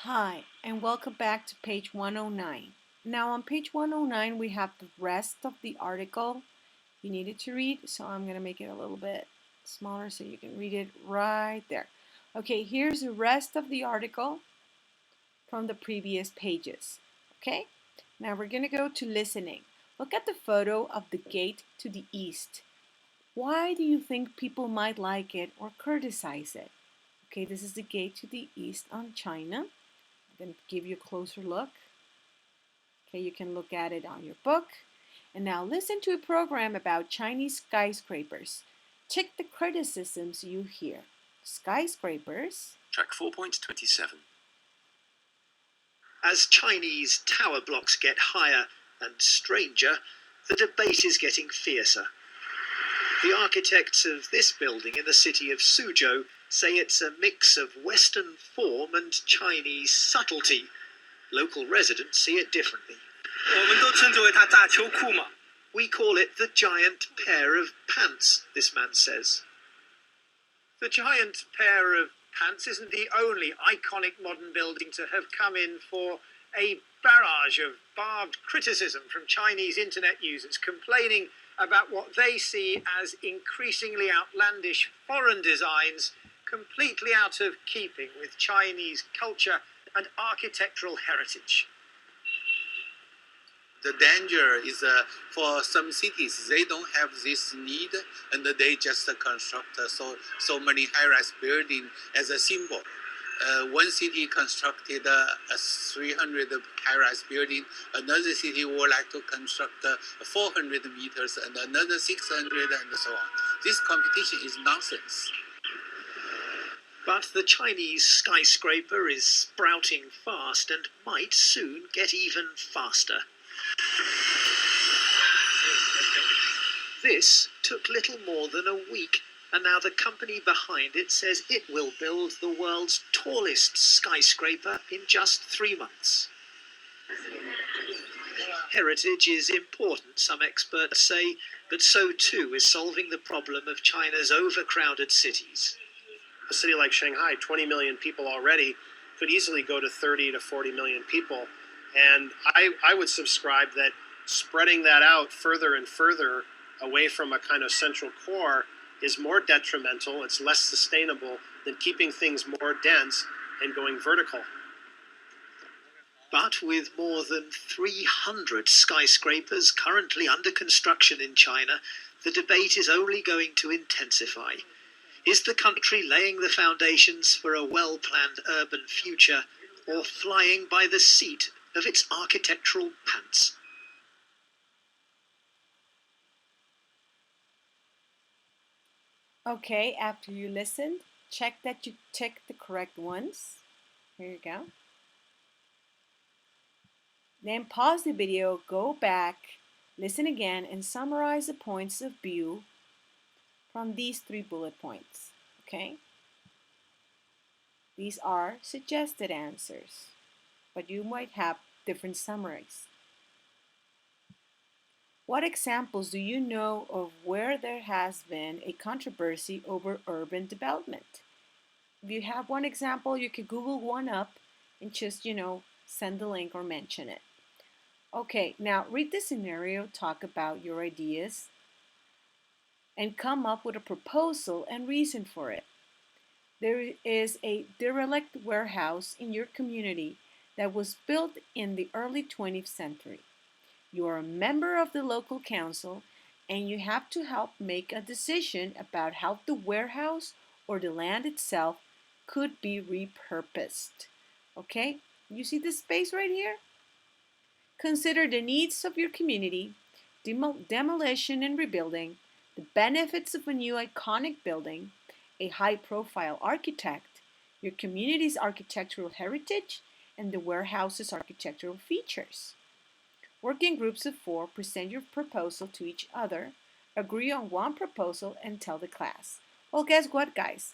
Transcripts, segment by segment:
Hi, and welcome back to page 109. Now on page 109 we have the rest of the article you needed to read, so I'm going to make it a little bit smaller so you can read it right there. Okay, here's the rest of the article from the previous pages. Okay, now we're going to go to listening. Look at the photo of the gate to the east. Why do you think people might like it or criticize it? Okay, this is the gate to the east on China. I'm going to give you a closer look. Okay, you can look at it on your book. And now listen to a program about Chinese skyscrapers. Check the criticisms you hear. Skyscrapers. Track 4.27. As Chinese tower blocks get higher and stranger, the debate is getting fiercer. The architects of this building in the city of Suzhou say it's a mix of Western form and Chinese subtlety. Local residents see it differently. We call it the giant pair of pants, this man says. The giant pair of pants isn't the only iconic modern building to have come in for a barrage of barbed criticism from Chinese internet users complaining about what they see as increasingly outlandish foreign designs completely out of keeping with Chinese culture and architectural heritage. The danger is for some cities, they don't have this need and they just construct so many high-rise buildings as a symbol. One city constructed a 300 high-rise building, another city would like to construct 400 meters and another 600 and so on. This competition is nonsense. But the Chinese skyscraper is sprouting fast and might soon get even faster. This took little more than a week, and now the company behind it says it will build the world's tallest skyscraper in just 3 months. Heritage is important, some experts say, but so too is solving the problem of China's overcrowded cities. A city like Shanghai, 20 million people already, could easily go to 30 to 40 million people. And I would subscribe that spreading that out further and further away from a kind of central core is more detrimental, it's less sustainable than keeping things more dense and going vertical. But with more than 300 skyscrapers currently under construction in China, the debate is only going to intensify. Is the country laying the foundations for a well-planned urban future, or flying by the seat of its architectural pants? Okay, after you listened, check that you tick the correct ones. Here you go. Then pause the video, go back, listen again, and summarize the points of view from these 3 bullet points. Okay? These are suggested answers, but you might have different summaries. What examples do you know of where there has been a controversy over urban development? If you have one example, you could Google one up and just, send the link or mention it. Okay, now read the scenario, talk about your ideas, and come up with a proposal and reason for it. There is a derelict warehouse in your community that was built in the early 20th century. You are a member of the local council and you have to help make a decision about how the warehouse or the land itself could be repurposed. Okay, you see this space right here? Consider the needs of your community, demolition and rebuilding, the benefits of a new iconic building, a high-profile architect, your community's architectural heritage, and the warehouse's architectural features. Work in groups of 4, present your proposal to each other, agree on one proposal, and tell the class. Well, guess what, guys?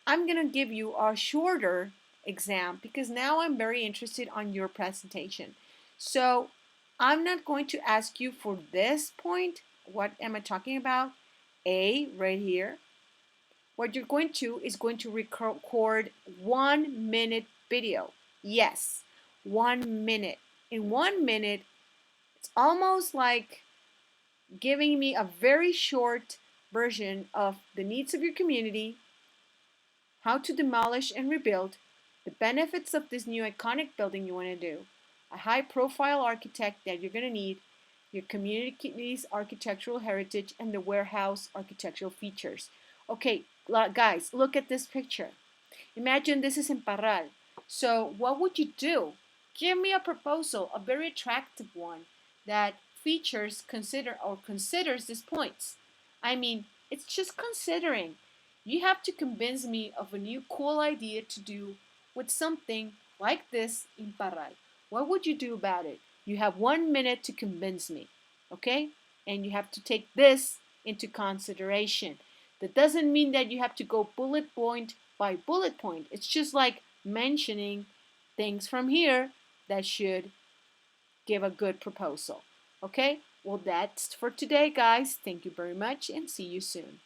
I'm going to give you a shorter exam because now I'm very interested on your presentation. So I'm not going to ask you for this point. What am I talking about? A, right here. What you're going to is going to record 1 minute video. Yes, 1 minute. In 1 minute, it's almost like giving me a very short version of the needs of your community, how to demolish and rebuild, the benefits of this new iconic building you want to do, a high profile architect that you're going to need, your community's architectural heritage, and the warehouse architectural features. Okay, guys, look at this picture. Imagine this is in Parral. So what would you do? Give me a proposal, a very attractive one that considers these points. I mean, it's just considering. You have to convince me of a new cool idea to do with something like this in Parral. What would you do about it? You have 1 minute to convince me, okay? And you have to take this into consideration. That doesn't mean that you have to go bullet point by bullet point. It's just like mentioning things from here that should give a good proposal. Okay? Well, that's for today, guys. Thank you very much and see you soon.